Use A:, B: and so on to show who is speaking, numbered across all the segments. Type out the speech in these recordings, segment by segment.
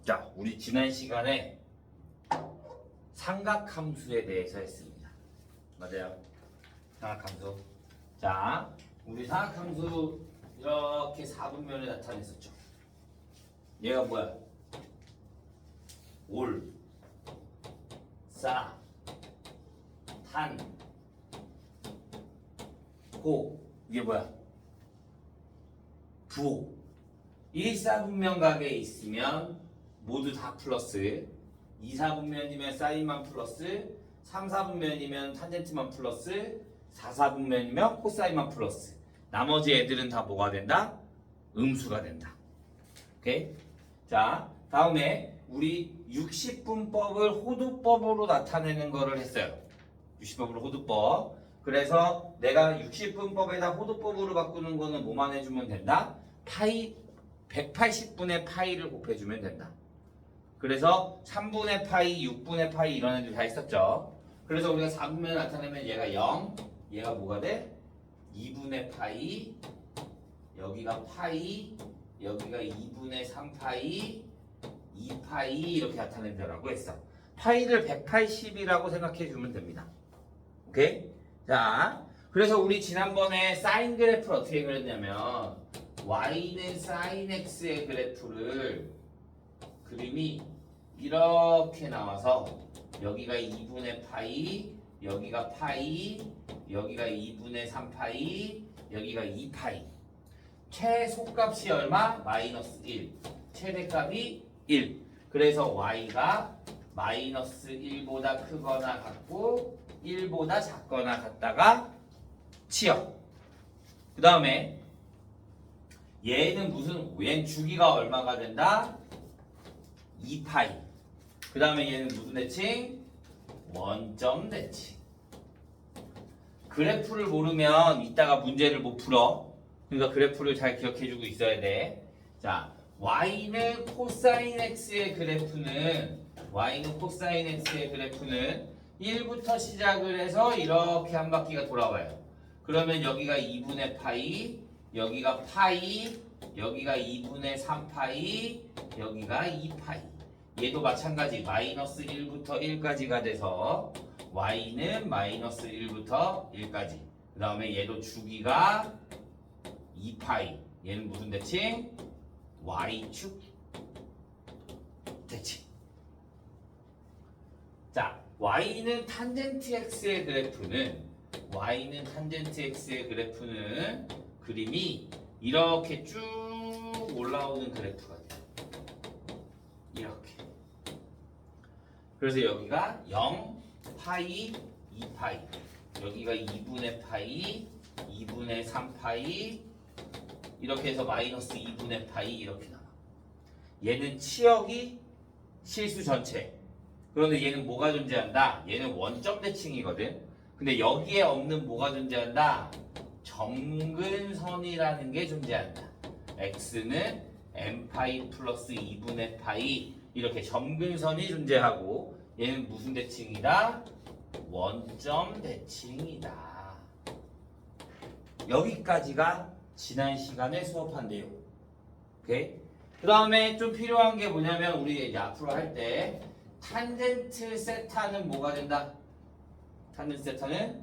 A: 자, 우리 지난 시간에 삼각함수에 대해서 했습니다. 맞아요. 삼각함수. 자, 우리 삼각함수 이렇게 4분면에 나타냈었죠. 얘가 뭐야? 올, 싸, 탄, 고. 이게 뭐야? 부호. 1, 4분면각에 있으면 모두 다 플러스, 2, 4분면이면 사인만 플러스, 3, 4분면이면 탄젠트만 플러스, 4, 4분면이면 코사인만 플러스. 나머지 애들은 다 뭐가 된다? 음수가 된다. 오케이? 자, 다음에 우리 60분법을 호두법으로 나타내는 거를 했어요. 60분법으로 호두법. 그래서 내가 60분법에다 호두법으로 바꾸는 거는 뭐만 해주면 된다? 파이 180분의 파이를 곱해주면 된다. 그래서 3분의 파이, 6분의 파이 이런 애들 다 있었죠. 그래서 우리가 4분면 나타내면 얘가 0, 얘가 뭐가 돼? 2분의 파이, 여기가 파이, 여기가 2분의 3파이, 2파이 이렇게 나타낸다라고 했어. 파이를 180이라고 생각해 주면 됩니다. 오케이? 자, 그래서 우리 지난번에 사인 그래프를 어떻게 그렸냐면 y는 sin x의 그래프를 그림이 이렇게 나와서 여기가 2분의 파이, 여기가 파이, 여기가 2분의 3파이, 여기가 2파이. 최소값이 얼마? 마이너스 1. 최대값이 1. 그래서 y가 마이너스 1보다 크거나 같고 1보다 작거나 같다가 치역. 그 다음에 얘는 얘는 주기가 얼마가 된다? 2파이. 그 다음에 얘는 무슨 대칭? 원점 대칭. 그래프를 모르면 이따가 문제를 못 풀어. 그러니까 그래프를 잘 기억해주고 있어야 돼. 자, y는 코사인 x의 그래프는 1부터 시작을 해서 이렇게 한 바퀴가 돌아와요. 그러면 여기가 2분의 파이, 여기가 파이, 여기가 2분의 3파이, 여기가 2파이. 얘도 마찬가지 마이너스 1부터 1까지가 돼서 y는 마이너스 1부터 1까지. 그 다음에 얘도 주기가 2파이. 얘는 무슨 대칭? y축 대칭. 자, y는 탄젠트 x의 그래프는 그림이 이렇게 쭉 올라오는 그래프가 돼요. 이렇게. 그래서 여기가 0, 파이, 2파이. 여기가 2분의 파이, 2분의 3파이. 이렇게 해서 마이너스 2분의 파이 이렇게 나와. 얘는 치역이 실수 전체. 그런데 얘는 뭐가 존재한다? 얘는 원점 대칭이거든. 근데 여기에 없는 뭐가 존재한다? 점근선이라는 게 존재한다. x는 n파이 플러스 2분의 파이 이렇게 점근선이 존재하고 얘는 무슨 대칭이다? 원점 대칭이다. 여기까지가 지난 시간에 수업한 내용. 오케이? 그 다음에 좀 필요한 게 뭐냐면 우리 이제 앞으로 할 때 탄젠트 세타는 뭐가 된다? 탄젠트 세타는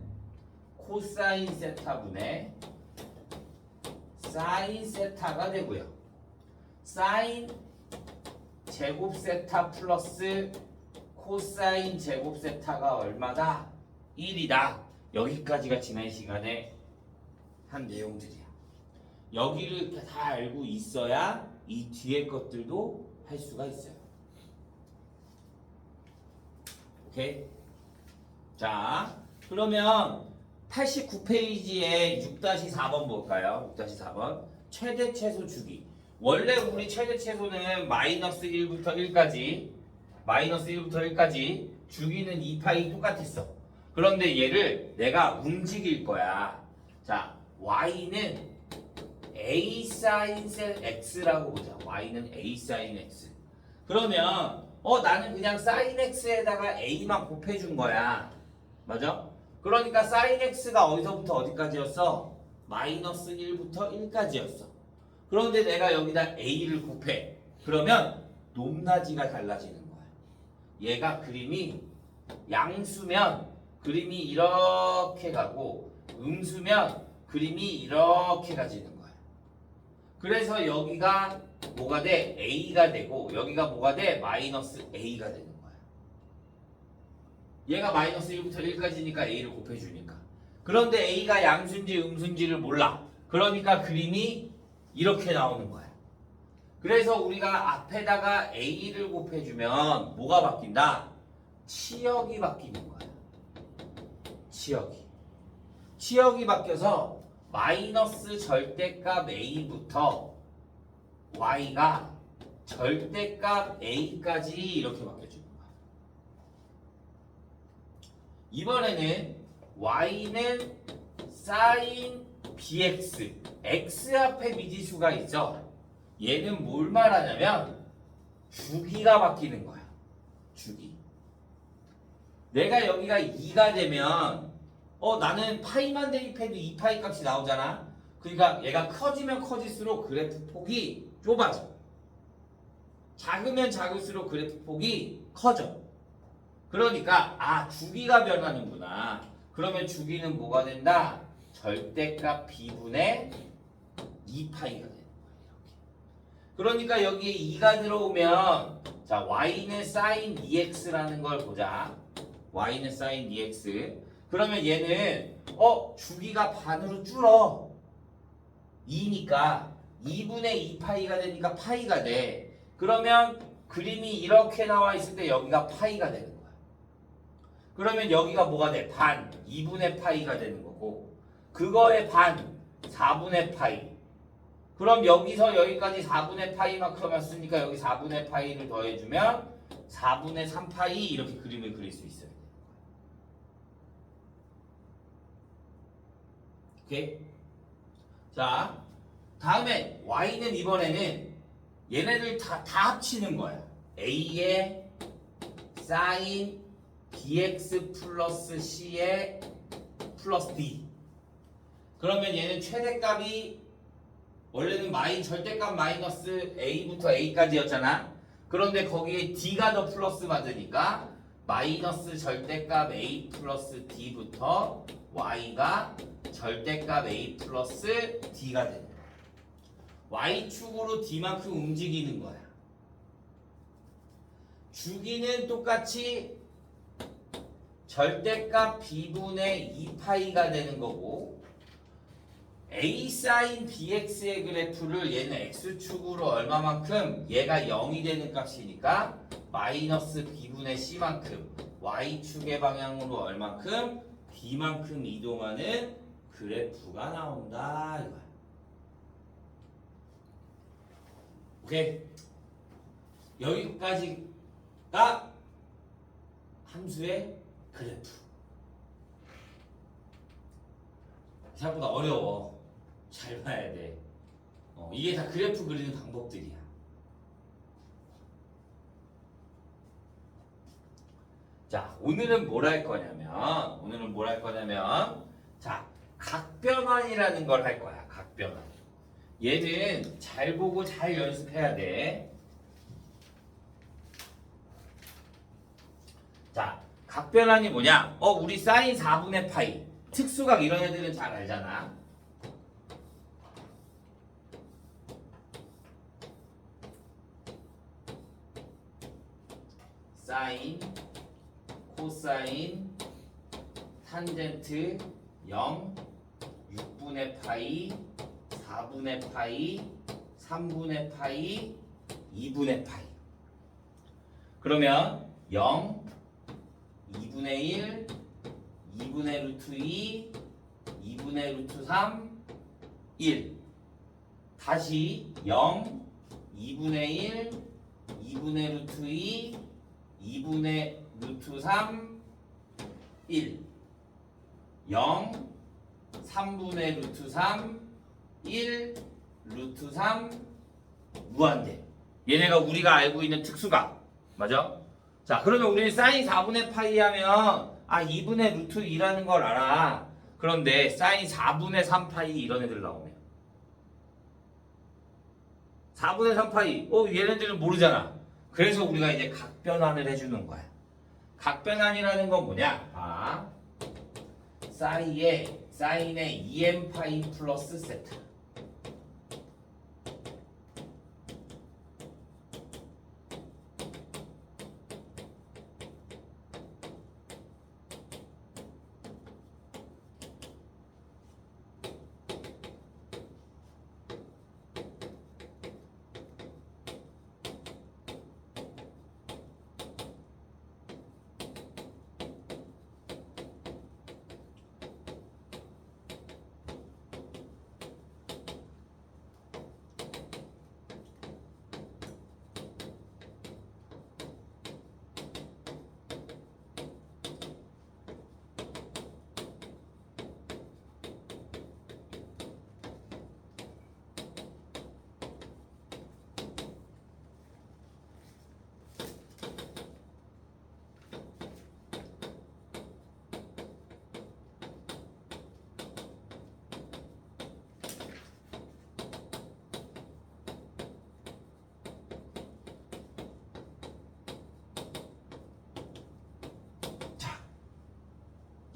A: 코사인 세타분의 사인 세타가 되고요. 사인 제곱 세타 플러스 코사인 제곱 세타가 얼마다? 1이다. 여기까지가 지난 시간에 한 내용들이야. 여기를 다 알고 있어야 이 뒤에 것들도 할 수가 있어요. 오케이? 자, 그러면 89페이지에 6-4번 볼까요? 6-4번. 최대 최소 주기. 원래 우리 최대 최소는 마이너스 1부터 1까지 주기는 2파이 똑같았어. 그런데 얘를 내가 움직일 거야. 자, y는 a sin x라고 보자. y는 a sin x. 그러면 나는 그냥 sin x에다가 a만 곱해준 거야. 맞아? 그러니까 sin x가 어디서부터 어디까지였어? 마이너스 1부터 1까지였어. 그런데 내가 여기다 a를 곱해. 그러면 높낮이가 달라지는 거야. 얘가 그림이 양수면 그림이 이렇게 가고 음수면 그림이 이렇게 가지는 거야. 그래서 여기가 뭐가 돼? A가 되고 여기가 뭐가 돼? 마이너스 A가 되는 거야. 얘가 마이너스 1부터 1까지니까 A를 곱해주니까. 그런데 A가 양수인지 음수인지를 몰라. 그러니까 그림이 이렇게 나오는 거야. 그래서 우리가 앞에다가 A를 곱해주면 뭐가 바뀐다? 치역이 바뀌는 거야. 치역이 바뀌어서 마이너스 절대값 A부터 Y가 절대값 A까지 이렇게 바뀌어주는 거야. 이번에는 Y는 sin BX X 앞에 미지수가 있죠. 얘는 뭘 말하냐면 주기가 바뀌는 거야. 주기. 내가 여기가 2가 되면 나는 파이만 대입해도 2파이 값이 나오잖아. 그러니까 얘가 커지면 커질수록 그래프 폭이 좁아져. 작으면 작을수록 그래프 폭이 커져. 그러니까 주기가 변하는구나. 그러면 주기는 뭐가 된다? 절대값 B분의 2파이가 되는 거야. 그러니까 여기에 2가 들어오면 자 y는 sin 2x라는 걸 보자. y는 sin 2x. 그러면 얘는 주기가 반으로 줄어. 2니까 2분의 2파이가 되니까 파이가 돼. 그러면 그림이 이렇게 나와 있을 때 여기가 파이가 되는 거야. 그러면 여기가 뭐가 돼? 반 2분의 파이가 되는 거고 그거의 반 4분의 파이. 그럼 여기서 여기까지 4분의 파이만큼 왔으니까 여기 4분의 파이를 더해주면 4분의 3파이 이렇게 그림을 그릴 수 있어요. 오케이? 자, 다음에 y는 이번에는 얘네들 다 합치는 거야. a의 sin bx 플러스 c의 플러스 d. 그러면 얘는 최대값이 원래는 절대값 마이너스 a부터 a까지였잖아. 그런데 거기에 d가 더 플러스 받으니까 마이너스 절대값 a 플러스 d부터 y가 절대값 a 플러스 d가 되는 거야. y축으로 d만큼 움직이는 거야. 주기는 똑같이 절대값 b분의 2파이가 되는 거고 a sin bx의 그래프를 얘는 x축으로 얼마만큼 얘가 0이 되는 값이니까 마이너스 b분의 c만큼 y축의 방향으로 얼만큼 d만큼 이동하는 그래프가 나온다 이거야. 오케이? 여기까지가 함수의 그래프. 생각보다 어려워. 잘 봐야 돼. 이게 다 그래프 그리는 방법들이야. 자, 오늘은 뭘 할 거냐면, 자, 각변환이라는 걸 할 거야. 각변환. 얘는 잘 보고 잘 연습해야 돼. 자, 각변환이 뭐냐? 우리 사인 4분의 파이. 특수각 이런 애들은 잘 알잖아. 사인, 코사인, 탄젠트 0, 6분의 파이, 4분의 파이, 3분의 파이, 2분의 파이. 그러면 0, 2분의 1, 2분의 루트 2, 2분의 루트 3, 1. 다시 0, 2분의 1, 2분의 루트 2, 2분의 루트 3, 1. 0, 3분의 루트 3, 1, 루트 3, 무한대. 얘네가 우리가 알고 있는 특수각. 맞아? 자, 그러면 우리는 사인 4분의 파이 하면 2분의 루트 2라는 걸 알아. 그런데 사인 4분의 3파이 이런 애들 나오네. 4분의 3파이. 얘네들은 모르잖아. 그래서 우리가 이제 각변환을 해주는 거야. 각변환이라는 건 뭐냐? 사인의 2n 파이 플러스 세타.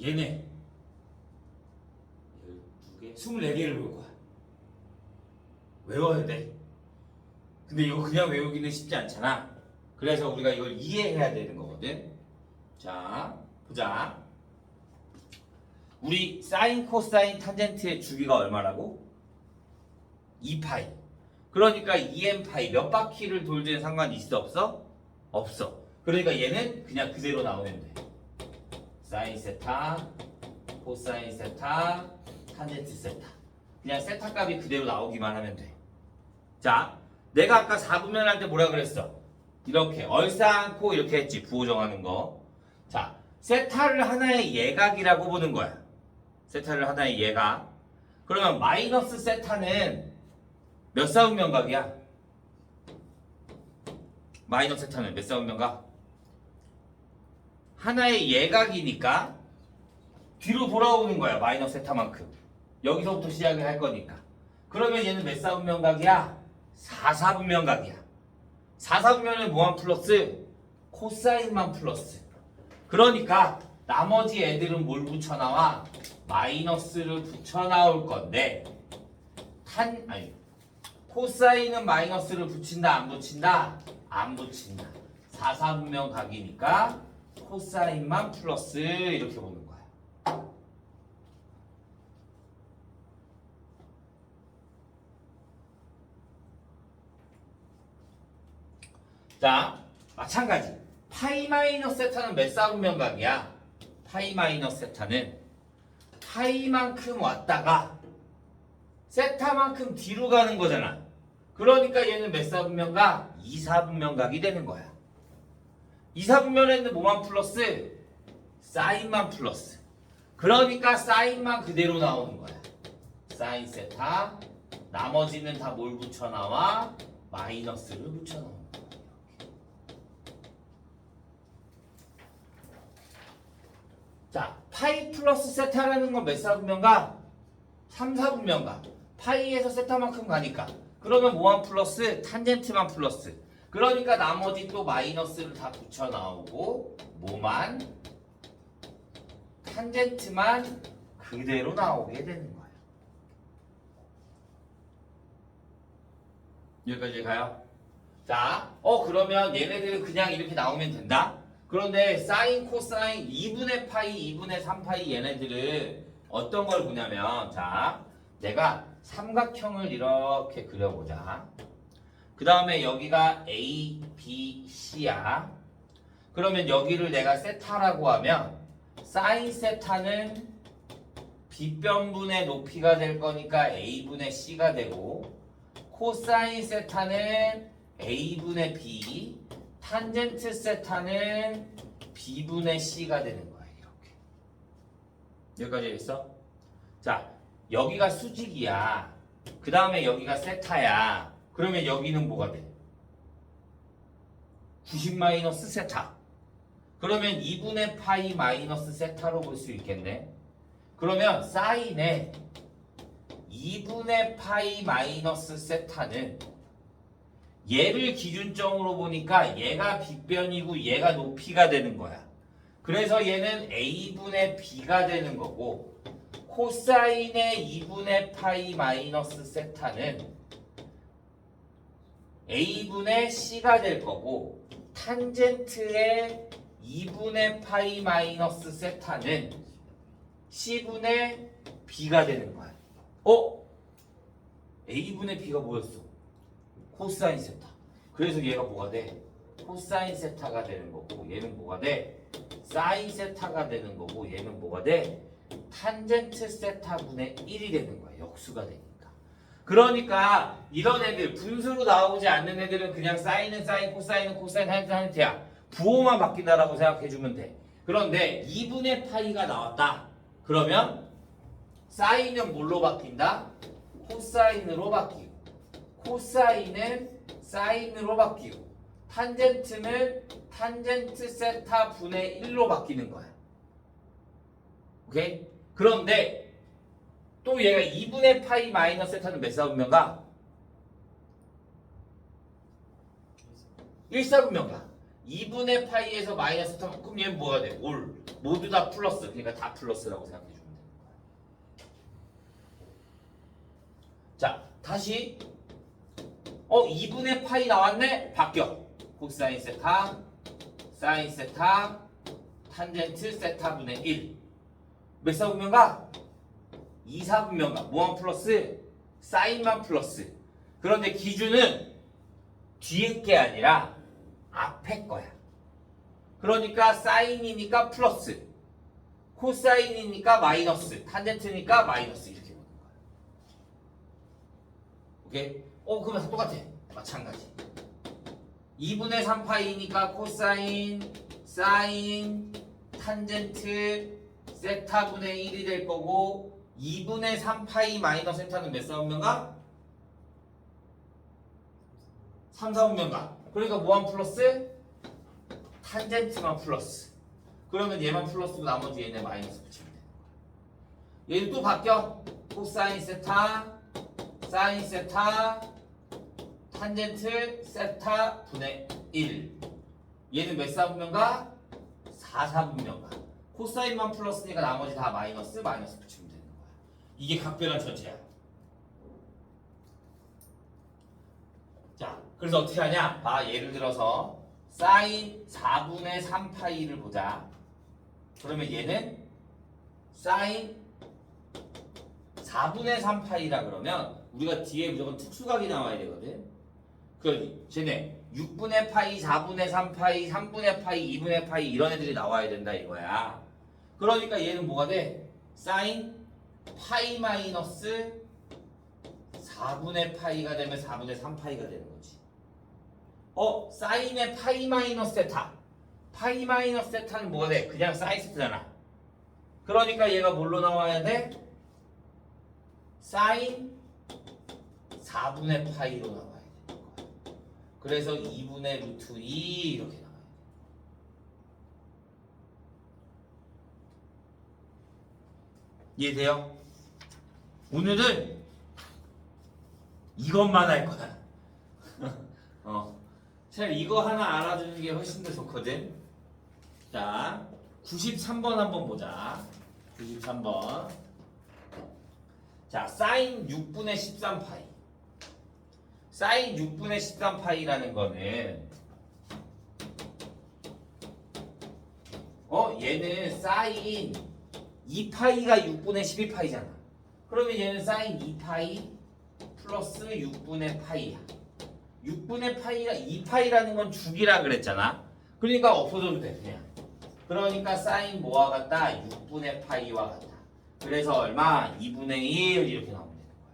A: 얘네 12개, 24개를 볼 거야. 외워야 돼. 근데 이거 그냥 외우기는 쉽지 않잖아. 그래서 우리가 이걸 이해해야 되는 거거든. 자, 보자. 우리 사인, 코사인, 탄젠트의 주기가 얼마라고? 2파이. 그러니까 2n파이 몇 바퀴를 돌든 상관이 있어 없어? 없어. 그러니까 얘는 그냥 그대로 나오면 돼. 사인 세타, 코사인 세타, 탄젠트 세타. 그냥 세타 값이 그대로 나오기만 하면 돼. 자, 내가 아까 4분면 할 때 뭐라 그랬어? 이렇게 얼싸안고 이렇게 했지. 부호 정하는 거. 자, 세타를 하나의 예각이라고 보는 거야. 세타를 하나의 예각. 그러면 마이너스 세타는 몇 사분면각이야? 마이너스 세타는 몇 사분면각? 하나의 예각이니까 뒤로 돌아오는 거야. 마이너스 세타만큼. 여기서부터 시작을 할 거니까. 그러면 얘는 몇 사분면각이야? 4사분면각이야. 4사분면은 뭐만 플러스? 코사인만 플러스. 그러니까 나머지 애들은 뭘 붙여나와? 마이너스를 붙여나올 건데 코사인은 마이너스를 붙인다 안 붙인다? 안 붙인다. 4사분면각이니까 코사인만 플러스 이렇게 보는 거야. 자, 마찬가지. 파이 마이너스 세타는 몇 사분면각이야? 파이 마이너스 세타는 파이만큼 왔다가 세타만큼 뒤로 가는 거잖아. 그러니까 얘는 몇 사분면각? 2사분면각이 되는 거야. 2사분면에는 뭐만 플러스? 사인만 플러스. 그러니까 사인만 그대로 나오는 거야. 사인 세타. 나머지는 다 뭘 붙여나와? 마이너스를 붙여나오는 거야. 자, 파이 플러스 세타라는 건 몇 사분면각? 3사분면각. 파이에서 세타만큼 가니까. 그러면 뭐만 플러스? 탄젠트만 플러스. 그러니까 나머지 또 마이너스를 다 붙여 나오고 뭐만? 탄젠트만 그대로 나오게 되는 거예요. 여기까지 가요? 자, 그러면 얘네들은 그냥 이렇게 나오면 된다? 그런데 사인, 코사인, 2분의 파이, 2분의 3파이 얘네들은 어떤 걸 보냐면 자, 내가 삼각형을 이렇게 그려보자. 그 다음에 여기가 A, B, C야. 그러면 여기를 내가 세타라고 하면 사인 세타는 B변분의 높이가 될 거니까 A분의 C가 되고 코사인 세타는 A분의 B, 탄젠트 세타는 B분의 C가 되는 거야. 이렇게. 여기까지 알겠어? 자, 여기가 수직이야. 그 다음에 여기가 세타야. 그러면 여기는 뭐가 돼? 90 마이너스 세타. 그러면 2분의 파이 마이너스 세타로 볼 수 있겠네. 그러면 사인의 2분의 파이 마이너스 세타는 얘를 기준점으로 보니까 얘가 빗변이고 얘가 높이가 되는 거야. 그래서 얘는 a분의 b가 되는 거고 코사인의 2분의 파이 마이너스 세타는 a분의 c가 될 거고 탄젠트의 2분의 파이 마이너스 세타는 c분의 b가 되는 거야. a분의 b가 뭐였어? 코사인 세타. 그래서 얘가 뭐가 돼? 코사인 세타가 되는 거고 얘는 뭐가 돼? 사인 세타가 되는 거고 얘는 뭐가 돼? 탄젠트 세타분의 1이 되는 거야. 역수가 되니까. 그러니까 이런 애들 분수로 나오지 않는 애들은 그냥 사인은 사인, 코사인은 코사인, 탄젠트야. 부호만 바뀐다라고 생각해주면 돼. 그런데 2분의 파이가 나왔다. 그러면 사인은 뭘로 바뀐다? 코사인으로 바뀌고 코사인은 사인으로 바뀌고 탄젠트는 탄젠트 세타 분의 1로 바뀌는 거야. 오케이? 그런데 또 얘가 2분의 파이 마이너스 세타는 몇 사분면가? 1사분면가. 2분의 파이에서 마이너스 세타 그럼 얘는 뭐가 돼? 올. 모두 다 플러스. 그러니까 다 플러스라고 생각해 주면 되는 거야. 자, 다시 2분의 파이 나왔네? 바뀌어. 코사인 세타, 사인 세타, 탄젠트 세타 분의 1. 몇 사분면가? 2사분면가. 뭐만 플러스? 사인만 플러스. 그런데 기준은 뒤에 게 아니라 앞에 거야. 그러니까 사인이니까 플러스, 코사인이니까 마이너스, 탄젠트니까 마이너스 이렇게 보는 거야. 오케이? 그러면 똑같아. 마찬가지. 2분의 3파이니까 코사인, 사인, 탄젠트, 세타분의 1이 될 거고 2분의 3파이 마이너스 세타는 몇 사분면가? 3사분면가. 그러니까 뭐만 플러스? 탄젠트만 플러스. 그러면 얘만 플러스고 나머지 얘네 마이너스 붙이면 되는 거야. 얘는 또 바뀌어. 코사인 세타, 사인 세타, 탄젠트 세타 분의 1. 얘는 몇 사분면가? 4사분면가. 코사인만 플러스니까 나머지 다 마이너스 붙이면 되는 거야. 이게 각별한 전체야. 자, 그래서 어떻게 하냐? 예를 들어서 사인 4분의 3파이를 보자. 그러면 얘는 사인 4분의 3파이라 그러면 우리가 뒤에 무조건 특수각이 나와야 되거든. 그 쟤네 6분의 파이, 4분의 3파이, 3분의 파이, 2분의 파이 이런 애들이 나와야 된다 이거야. 그러니까 얘는 뭐가 돼? 사인 파이 마이너스 4분의 파이가 되면 4분의 3파이가 되는 거지. 사인의 파이 마이너스 세타. 파이 마이너스 세타는 뭐가 돼? 그냥 사인 세타잖아. 그러니까 얘가 뭘로 나와야 돼? 사인 4분의 파이로 나와야 되는 거야. 그래서 2분의 루트 2 이렇게 나와야 돼. 이해돼요? 오늘은 이것만 할 거야. 차라리 이거 하나 알아두는 게 훨씬 더 좋거든. 자, 93번 한번 보자. 93번. 자, 사인 6분의 13파이. 사인 6분의 13파이라는 거는 얘는 사인 2파이가 6분의 12파이잖아. 그러면 얘는 사인 2파이 플러스 6분의 파이야. 6분의 파이라 2파이라는 건 주기라 그랬잖아. 그러니까 없어져도 돼 그냥. 그러니까 사인 뭐와 같다? 6분의 파이와 같다. 그래서 얼마? 2분의 1 이렇게 나오면 되는 거야.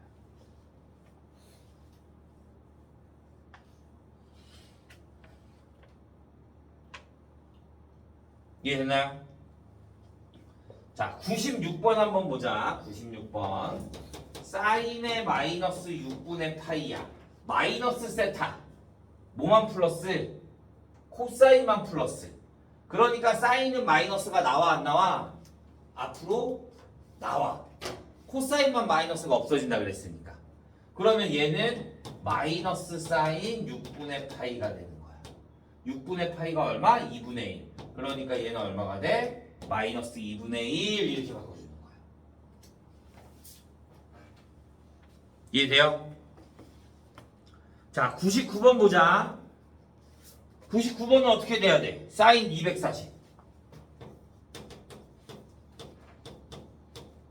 A: 이해됐나요? 자, 96번 한번 보자. 96번. 사인의 마이너스 6분의 파이야. 마이너스 세타. 뭐만 플러스? 코사인만 플러스. 그러니까 사인은 마이너스가 나와 안 나와? 앞으로 나와. 코사인만 마이너스가 없어진다 그랬으니까. 그러면 얘는 마이너스 사인 6분의 파이가 되는 거야. 6분의 파이가 얼마? 2분의 1. 그러니까 얘는 얼마가 돼? 마이너스 2분의 1 이렇게 바꿔주는 거야. 이해돼요? 자, 99번 보자. 99번은 어떻게 돼야 돼? 사인 240.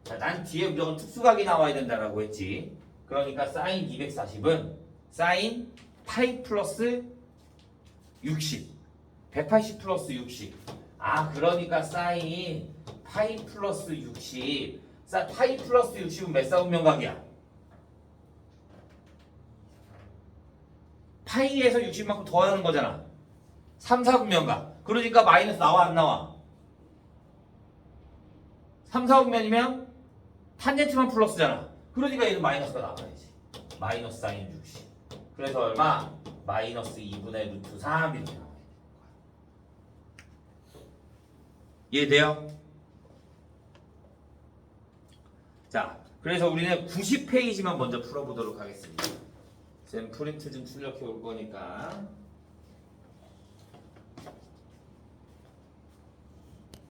A: 자, 난 뒤에 무조건 특수각이 나와야 된다라고 했지. 그러니까 사인 240은 사인 파이 플러스 60. 180 플러스 60. 아, 그러니까 사인 파이 플러스 60. 파이 플러스 60은 몇 사분면각이야? 파이에서 60만큼 더하는 거잖아. 3, 4분면각. 그러니까 마이너스 나와 안 나와? 3, 4분면이면 탄젠트만 플러스잖아. 그러니까 얘는 마이너스가 나와야지. 마이너스 사인 60. 그래서 얼마? 마이너스 2분의 루트 3 이렇게 나와야 돼. 이해돼요? 자, 그래서 우리는 90페이지만 먼저 풀어보도록 하겠습니다. 쌤 프린트 좀 출력해 올 거니까